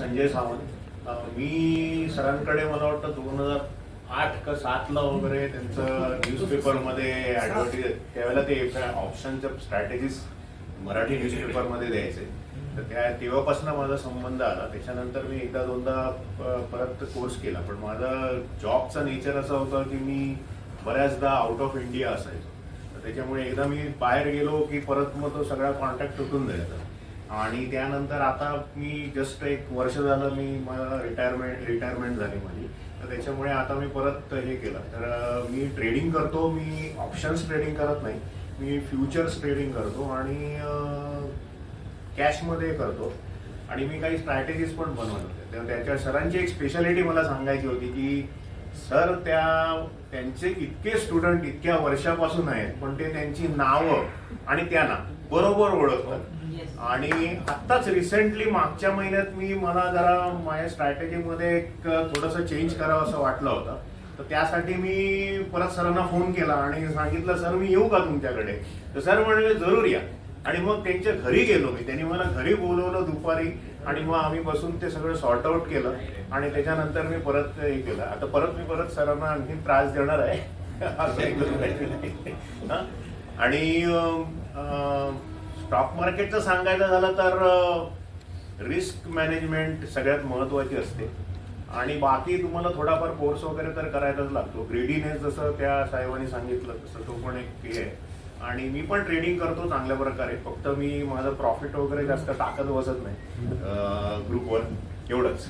संजय सावंत. मी सरांकडे मला वाटतं 2008 का 7 वगैरे त्यांचं न्यूजपेपरमध्ये ॲडव्हर्टाईज, त्यावेळेला ते ऑप्शनच्या स्ट्रॅटेजीज मराठी न्यूजपेपरमध्ये द्यायचे. तर तेव्हापासून माझा संबंध आला. त्याच्यानंतर मी एकदा दोनदा परत कोर्स केला, पण माझं जॉबचं नेचर असं होतं की मी बऱ्याचदा आउट ऑफ इंडिया असायचो. तर त्याच्यामुळे एकदा मी बाहेर गेलो की परत मग तो सगळा कॉन्टॅक्ट तुटून जायचा. आणि त्यानंतर आता मी जस्ट 1 वर्ष झालं मला रिटायरमेंट झाली माझी. तर त्याच्यामुळे आता मी परत हे केलं. तर मी ट्रेडिंग करतो. मी ऑप्शन्स ट्रेडिंग करत नाही, मी फ्युचर्स ट्रेडिंग करतो आणि कॅशमध्ये करतो. आणि मी काही स्ट्रॅटेजीज पण बनवत होते. तर त्याच्या सरांची एक स्पेशालिटी मला सांगायची होती की सर त्यांचे इतके स्टुडंट इतक्या वर्षापासून आहेत, पण ते त्यांची नावं आणि त्यांना बरोबर ओळखतात. आणि आत्ताच रिसेंटली मागच्या महिन्यात मला जरा माझ्या स्ट्रॅटेजीमध्ये थोडंसं चेंज करावं असं वाटलं होतं. तर त्यासाठी मी परत सरांना फोन केला आणि सांगितलं सर मी येऊ का तुमच्याकडे. तर सर म्हणले जरूर या. आणि मग त्यांच्या घरी गेलो मी. त्यांनी मला घरी बोलवलं दुपारी आणि मग आम्ही बसून ते सगळं सॉर्ट आउट केलं. आणि त्याच्यानंतर मी परत हे केलं. आता परत सरांना आणखी त्रास देणार आहे. आणि स्टॉक मार्केटचं सांगायचं झालं तर रिस्क मॅनेजमेंट सगळ्यात महत्त्वाची असते. आणि बाकी तुम्हाला थोडाफार कोर्स वगैरे तर करायचाच लागतो. ग्रेडीनेस जसं त्या साहेबांनी सांगितलं तसं तो पण एक हे आहे. आणि मी पण ट्रेडिंग करतो चांगल्या प्रकारे. फक्त मी माझं प्रॉफिट वगैरे जास्त टाकत बसत नाही ग्रुपवर, एवढंच.